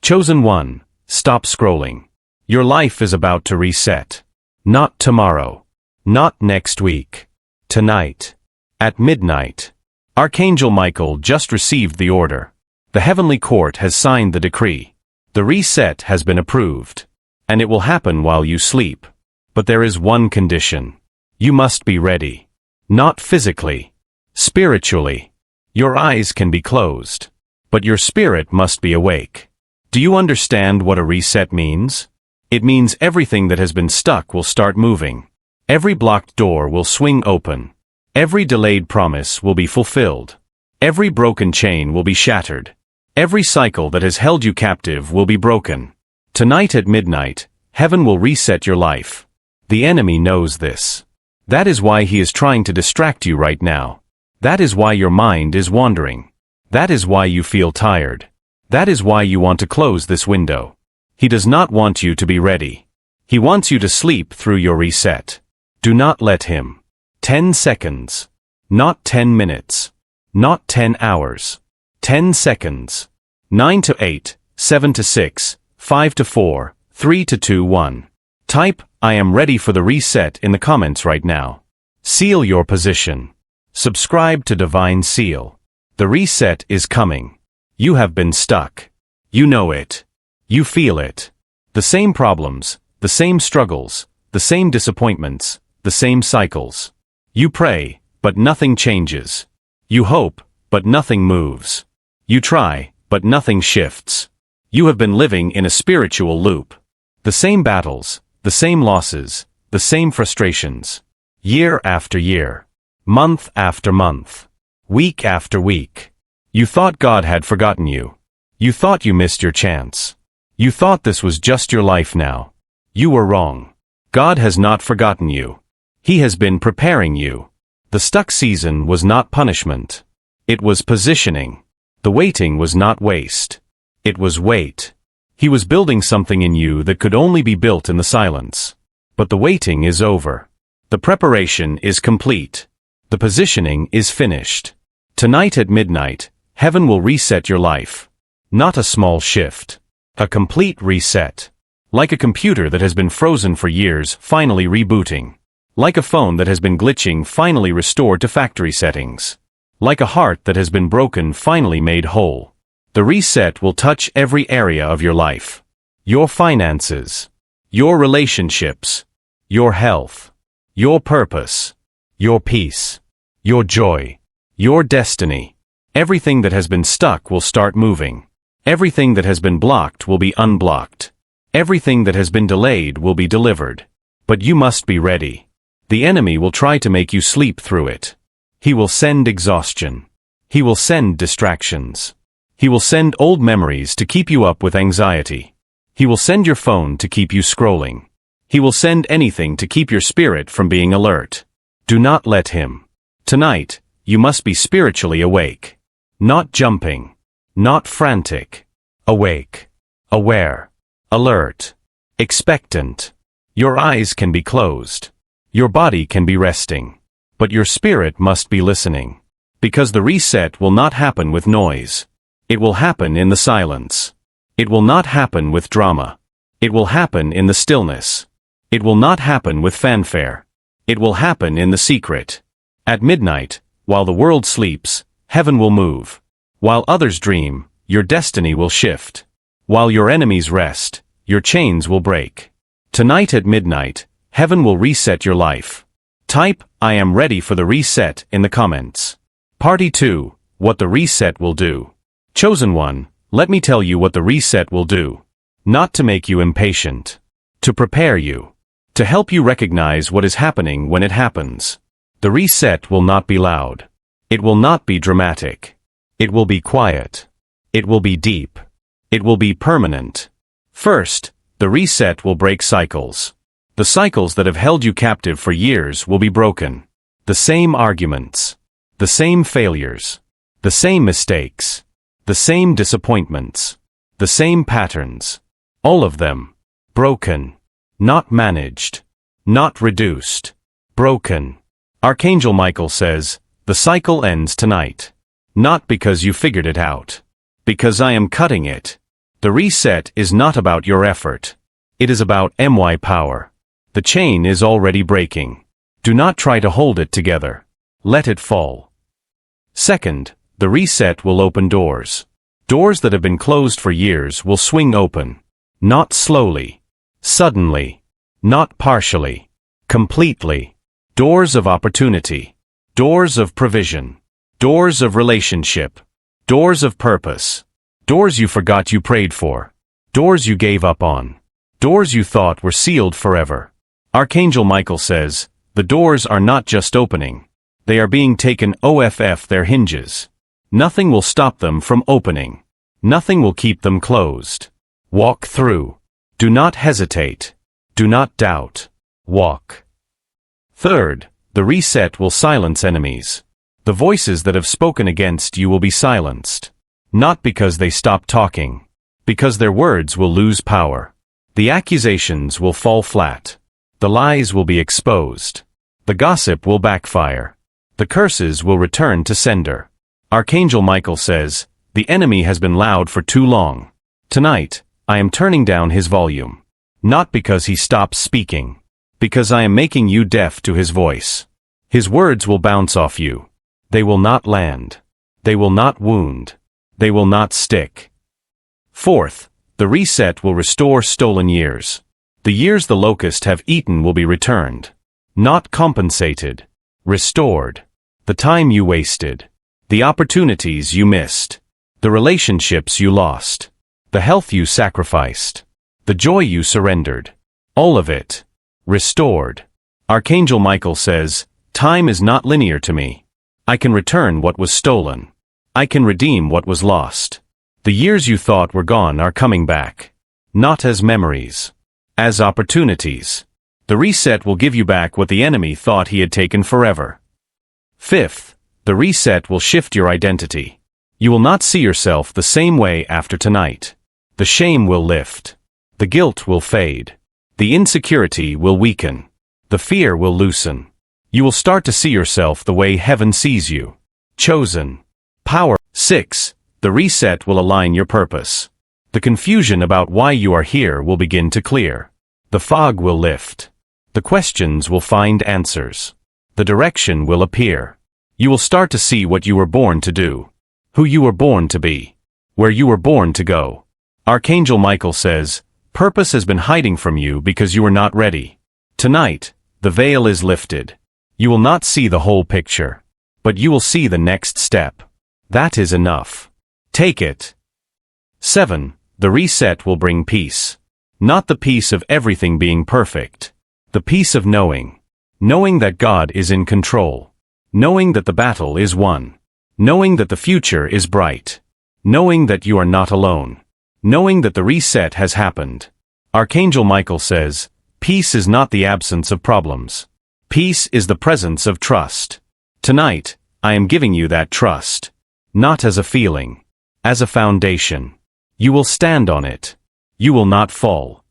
Chosen one, stop scrolling. Your life is about to reset. Not tomorrow. Not next week. Tonight. At midnight. Archangel Michael just received the order. The heavenly court has signed the decree. The reset has been approved. And it will happen while you sleep. But there is one condition. You must be ready. Not physically. Spiritually. Your eyes can be closed. But your spirit must be awake. Do you understand what a reset means? It means everything that has been stuck will start moving. Every blocked door will swing open. Every delayed promise will be fulfilled. Every broken chain will be shattered. Every cycle that has held you captive will be broken. Tonight at midnight, heaven will reset your life. The enemy knows this. That is why he is trying to distract you right now. That is why your mind is wandering. That is why you feel tired. That is why you want to close this window. He does not want you to be ready. He wants you to sleep through your reset. Do not let him. 10 seconds. Not 10 minutes. Not 10 hours. 10 seconds. 9 to 8, 7 to 6, 5 to 4, 3 to 2, 1. Type, I am ready for the reset in the comments right now. Seal your position. Subscribe to Divine Seal. The reset is coming. You have been stuck. You know it. You feel it. The same problems, the same struggles, the same disappointments, the same cycles. You pray, but nothing changes. You hope, but nothing moves. You try, but nothing shifts. You have been living in a spiritual loop. The same battles, the same losses, the same frustrations. Year after year. Month after month. Week after week. You thought God had forgotten you. You thought you missed your chance. You thought this was just your life now. You were wrong. God has not forgotten you. He has been preparing you. The stuck season was not punishment. It was positioning. The waiting was not waste. It was wait. He was building something in you that could only be built in the silence. But the waiting is over. The preparation is complete. The positioning is finished. Tonight at midnight, heaven will reset your life. Not a small shift. A complete reset. Like a computer that has been frozen for years, finally rebooting. Like a phone that has been glitching, finally restored to factory settings. Like a heart that has been broken, finally made whole. The reset will touch every area of your life. Your finances. Your relationships. Your health. Your purpose. Your peace. Your joy. Your destiny. Everything that has been stuck will start moving. Everything that has been blocked will be unblocked. Everything that has been delayed will be delivered. But you must be ready. The enemy will try to make you sleep through it. He will send exhaustion. He will send distractions. He will send old memories to keep you up with anxiety. He will send your phone to keep you scrolling. He will send anything to keep your spirit from being alert. Do not let him. Tonight, you must be spiritually awake. Not jumping. Not frantic. Awake. Aware. Alert. Expectant. Your eyes can be closed. Your body can be resting. But your spirit must be listening. Because the reset will not happen with noise. It will happen in the silence. It will not happen with drama. It will happen in the stillness. It will not happen with fanfare. It will happen in the secret. At midnight, while the world sleeps, heaven will move. While others dream, your destiny will shift. While your enemies rest, your chains will break. Tonight at midnight, heaven will reset your life. Type, I am ready for the reset in the comments. Party 2, what the reset will do. Chosen one, let me tell you what the reset will do. Not to make you impatient. To prepare you. To help you recognize what is happening when it happens. The reset will not be loud. It will not be dramatic. It will be quiet. It will be deep. It will be permanent. First, the reset will break cycles. The cycles that have held you captive for years will be broken. The same arguments. The same failures. The same mistakes. The same disappointments. The same patterns. All of them. Broken. Not managed. Not reduced. Broken. Archangel Michael says, the cycle ends tonight. Not because you figured it out. Because I am cutting it. The reset is not about your effort. It is about my power. The chain is already breaking. Do not try to hold it together. Let it fall. Second, the reset will open doors. Doors that have been closed for years will swing open. Not slowly. Suddenly. Not partially. Completely. Doors of opportunity. Doors of provision. Doors of relationship. Doors of purpose. Doors you forgot you prayed for. Doors you gave up on. Doors you thought were sealed forever. Archangel Michael says, the doors are not just opening. They are being taken off their hinges. Nothing will stop them from opening. Nothing will keep them closed. Walk through. Do not hesitate. Do not doubt. Walk. Third, the reset will silence enemies. The voices that have spoken against you will be silenced. Not because they stop talking. Because their words will lose power. The accusations will fall flat. The lies will be exposed. The gossip will backfire. The curses will return to sender. Archangel Michael says, the enemy has been loud for too long. Tonight, I am turning down his volume. Not because he stops speaking. Because I am making you deaf to his voice. His words will bounce off you. They will not land. They will not wound. They will not stick. Fourth, the reset will restore stolen years. The years the locusts have eaten will be returned. Not compensated. Restored. The time you wasted. The opportunities you missed. The relationships you lost. The health you sacrificed. The joy you surrendered. All of it. Restored. Archangel Michael says, time is not linear to me. I can return what was stolen. I can redeem what was lost. The years you thought were gone are coming back. Not as memories. As opportunities. The reset will give you back what the enemy thought he had taken forever. Fifth, the reset will shift your identity. You will not see yourself the same way after tonight. The shame will lift. The guilt will fade. The insecurity will weaken. The fear will loosen. You will start to see yourself the way heaven sees you. Chosen. Power. 6. The reset will align your purpose. The confusion about why you are here will begin to clear. The fog will lift. The questions will find answers. The direction will appear. You will start to see what you were born to do. Who you were born to be. Where you were born to go. Archangel Michael says, purpose has been hiding from you because you were not ready. Tonight, the veil is lifted. You will not see the whole picture. But you will see the next step. That is enough. Take it. 7. The reset will bring peace. Not the peace of everything being perfect. The peace of knowing. Knowing that God is in control. Knowing that the battle is won. Knowing that the future is bright. Knowing that you are not alone. Knowing that the reset has happened. Archangel Michael says, peace is not the absence of problems. Peace is the presence of trust. Tonight, I am giving you that trust. Not as a feeling. As a foundation. You will stand on it. You will not fall.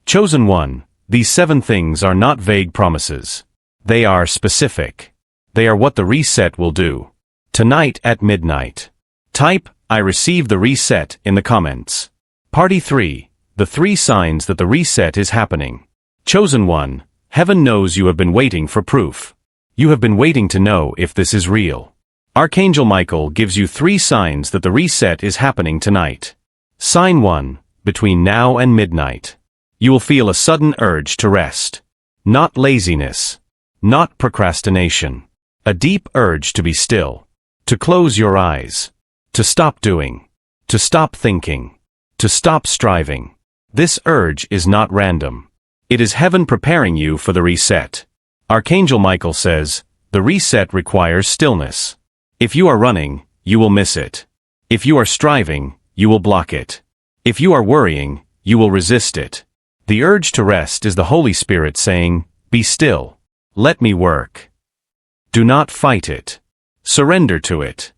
Chosen one, these 7 things are not vague promises. They are specific. They are what the reset will do. Tonight at midnight. Type, I receive the reset in the comments. Party 3, the 3 signs that the reset is happening. Chosen one, heaven knows you have been waiting for proof. You have been waiting to know if this is real. Archangel Michael gives you 3 signs that the reset is happening tonight. Sign 1, between now and midnight. You will feel a sudden urge to rest. Not laziness. Not procrastination. A deep urge to be still. To close your eyes. To stop doing. To stop thinking. To stop striving. This urge is not random. It is heaven preparing you for the reset. Archangel Michael says, the reset requires stillness. If you are running, you will miss it. If you are striving, you will block it. If you are worrying, you will resist it. The urge to rest is the Holy Spirit saying, be still. Let me work. Do not fight it. Surrender to it.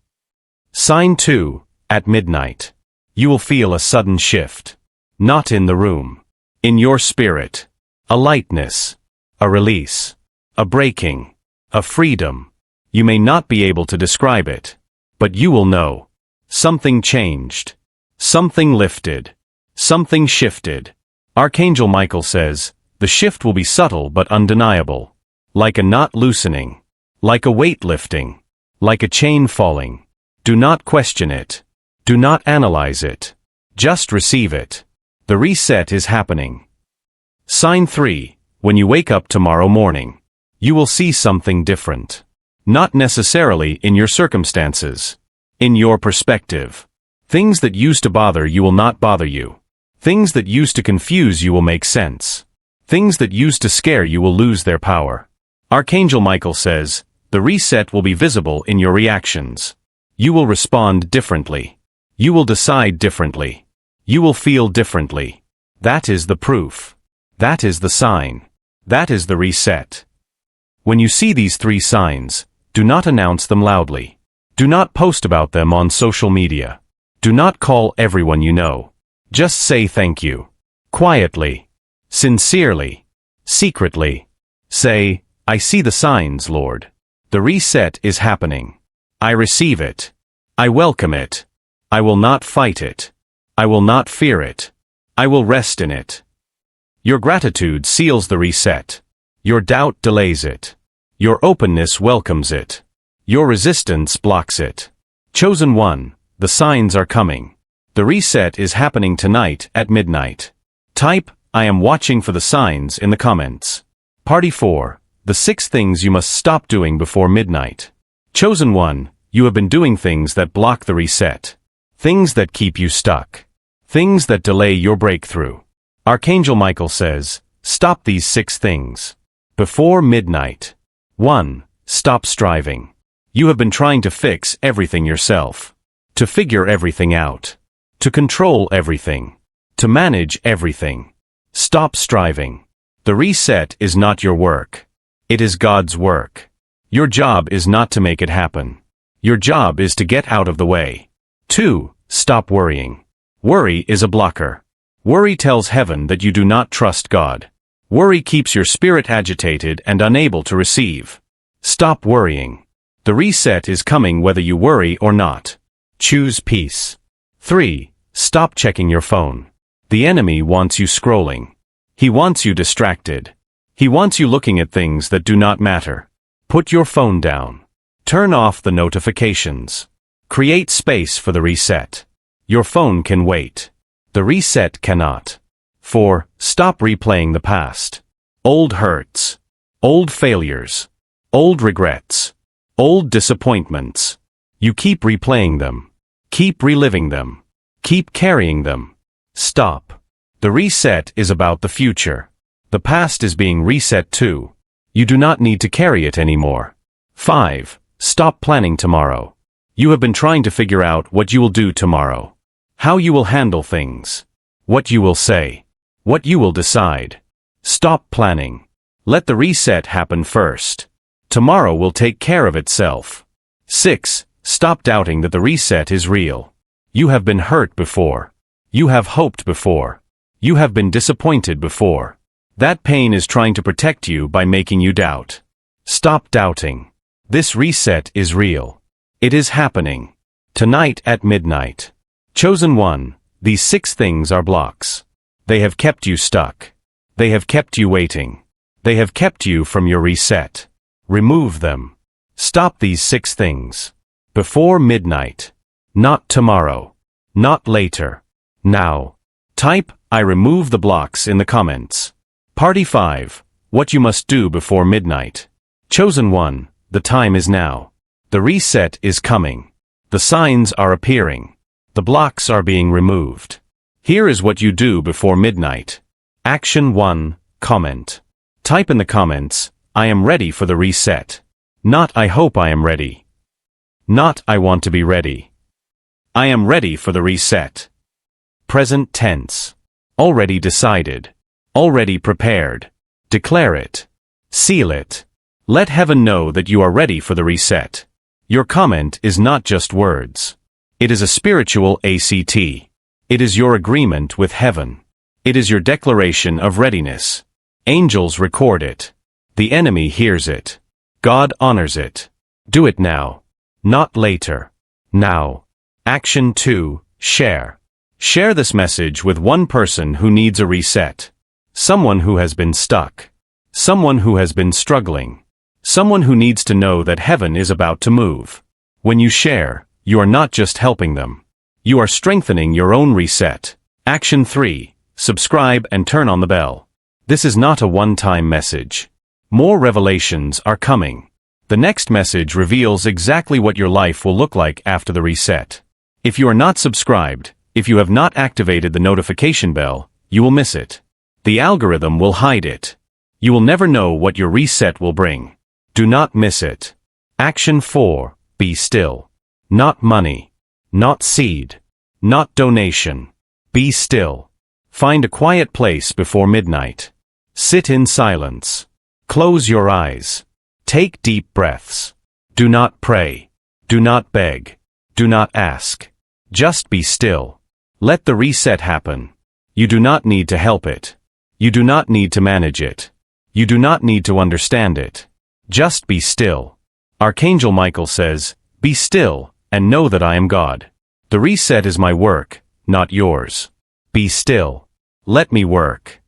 Sign 2, at midnight. You will feel a sudden shift. Not in the room. In your spirit. A lightness. A release. A breaking. A freedom. You may not be able to describe it. But you will know. Something changed. Something lifted. Something shifted. Archangel Michael says, the shift will be subtle but undeniable. Like a knot loosening. Like a weight lifting. Like a chain falling. Do not question it. Do not analyze it. Just receive it. The reset is happening. Sign 3. When you wake up tomorrow morning, you will see something different. Not necessarily in your circumstances. In your perspective. Things that used to bother you will not bother you. Things that used to confuse you will make sense. Things that used to scare you will lose their power. Archangel Michael says, the reset will be visible in your reactions. You will respond differently. You will decide differently. You will feel differently. That is the proof. That is the sign. That is the reset. When you see these 3 signs, do not announce them loudly. Do not post about them on social media. Do not call everyone you know. Just say thank you. Quietly. Sincerely. Secretly. Say, I see the signs, Lord. The reset is happening. I receive it. I welcome it. I will not fight it. I will not fear it. I will rest in it. Your gratitude seals the reset. Your doubt delays it. Your openness welcomes it. Your resistance blocks it. Chosen one, the signs are coming. The reset is happening tonight at midnight. Type, I am watching for the signs in the comments. Party 4, the 6 things you must stop doing before midnight. Chosen one, you have been doing things that block the reset. Things that keep you stuck. Things that delay your breakthrough. Archangel Michael says, stop these 6 things. Before midnight. 1. Stop striving. You have been trying to fix everything yourself. To figure everything out. To control everything. To manage everything. Stop striving. The reset is not your work. It is God's work. Your job is not to make it happen. Your job is to get out of the way. 2. Stop worrying. Worry is a blocker. Worry tells heaven that you do not trust God. Worry keeps your spirit agitated and unable to receive. Stop worrying. The reset is coming whether you worry or not. Choose peace. 3. Stop checking your phone. The enemy wants you scrolling. He wants you distracted. He wants you looking at things that do not matter. Put your phone down. Turn off the notifications. Create space for the reset. Your phone can wait. The reset cannot. 4. Stop replaying the past. Old hurts. Old failures. Old regrets. Old disappointments. You keep replaying them. Keep reliving them. Keep carrying them. Stop. The reset is about the future. The past is being reset too. You do not need to carry it anymore. 5. Stop planning tomorrow. You have been trying to figure out what you will do tomorrow. How you will handle things. What you will say. What you will decide. Stop planning. Let the reset happen first. Tomorrow will take care of itself. 6. Stop doubting that the reset is real. You have been hurt before. You have hoped before. You have been disappointed before. That pain is trying to protect you by making you doubt. Stop doubting. This reset is real. It is happening. Tonight at midnight. Chosen one, these 6 things are blocks. They have kept you stuck. They have kept you waiting. They have kept you from your reset. Remove them. Stop these 6 things. Before midnight. Not tomorrow. Not later. Now. Type, I remove the blocks in the comments. Party 5, what you must do before midnight. Chosen one, the time is now. The reset is coming. The signs are appearing. The blocks are being removed. Here is what you do before midnight. Action 1, comment. Type in the comments, I am ready for the reset. Not I hope I am ready. Not I want to be ready. I am ready for the reset. Present tense. Already decided. Already prepared. Declare it. Seal it. Let heaven know that you are ready for the reset. Your comment is not just words. It is a spiritual ACT. It is your agreement with heaven. It is your declaration of readiness. Angels record it. The enemy hears it. God honors it. Do it now. Not later. Now. Action 2, share. Share this message with one person who needs a reset. Someone who has been stuck. Someone who has been struggling. Someone who needs to know that heaven is about to move. When you share, you are not just helping them. You are strengthening your own reset. Action 3. Subscribe and turn on the bell. This is not a one-time message. More revelations are coming. The next message reveals exactly what your life will look like after the reset. If you are not subscribed, if you have not activated the notification bell, you will miss it. The algorithm will hide it. You will never know what your reset will bring. Do not miss it. Action 4. Be still. Not money. Not seed. Not donation. Be still. Find a quiet place before midnight. Sit in silence. Close your eyes. Take deep breaths. Do not pray. Do not beg. Do not ask. Just be still. Let the reset happen. You do not need to help it. You do not need to manage it. You do not need to understand it. Just be still. Archangel Michael says, "Be still, and know that I am God. The reset is my work, not yours. Be still. Let me work."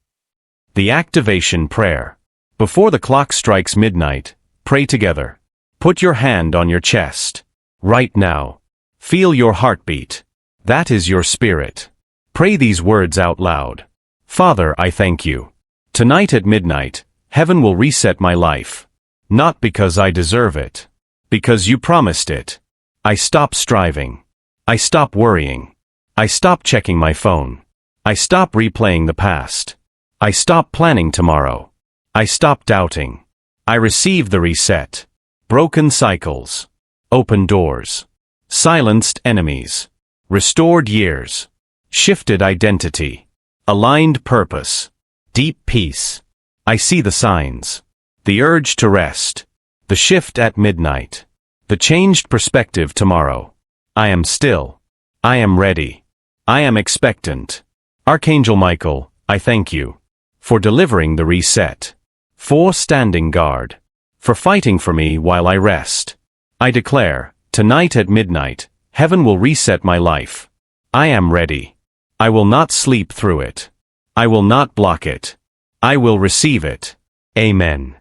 The activation prayer. Before the clock strikes midnight, pray together. Put your hand on your chest. Right now. Feel your heartbeat. That is your spirit. Pray these words out loud. Father, I thank you. Tonight at midnight, heaven will reset my life. Not because I deserve it. Because you promised it. I stop striving. I stop worrying. I stop checking my phone. I stop replaying the past. I stop planning tomorrow. I stop doubting. I receive the reset. Broken cycles. Open doors. Silenced enemies. Restored years. Shifted identity. Aligned purpose. Deep peace. I see the signs. The urge to rest. The shift at midnight. The changed perspective tomorrow. I am still. I am ready. I am expectant. Archangel Michael, I thank you. For delivering the reset. For standing guard. For fighting for me while I rest. I declare, tonight at midnight, heaven will reset my life. I am ready. I will not sleep through it. I will not block it. I will receive it. Amen.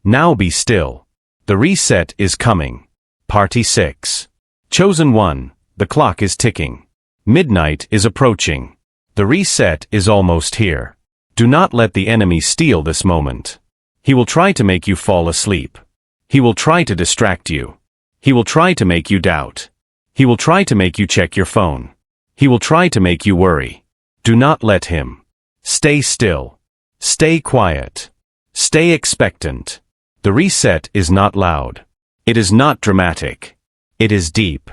Now be still. The reset is coming. Party 6. Chosen one, the clock is ticking. Midnight is approaching. The reset is almost here. Do not let the enemy steal this moment. He will try to make you fall asleep. He will try to distract you. He will try to make you doubt. He will try to make you check your phone. He will try to make you worry. Do not let him. Stay still. Stay quiet. Stay expectant. The reset is not loud. It is not dramatic. It is deep.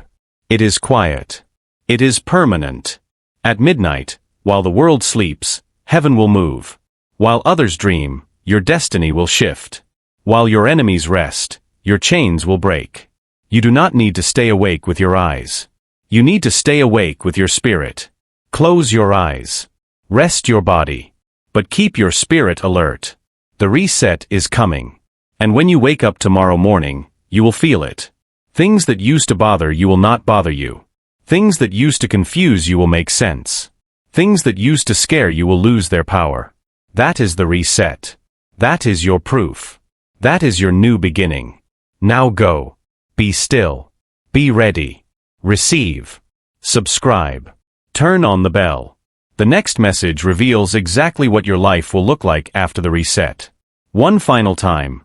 It is quiet. It is permanent. At midnight, while the world sleeps, heaven will move. While others dream, your destiny will shift. While your enemies rest, your chains will break. You do not need to stay awake with your eyes. You need to stay awake with your spirit. Close your eyes. Rest your body. But keep your spirit alert. The reset is coming. And when you wake up tomorrow morning, you will feel it. Things that used to bother you will not bother you. Things that used to confuse you will make sense. Things that used to scare you will lose their power. That is the reset. That is your proof. That is your new beginning. Now go. Be still. Be ready. Receive. Subscribe. Turn on the bell. The next message reveals exactly what your life will look like after the reset. One final time,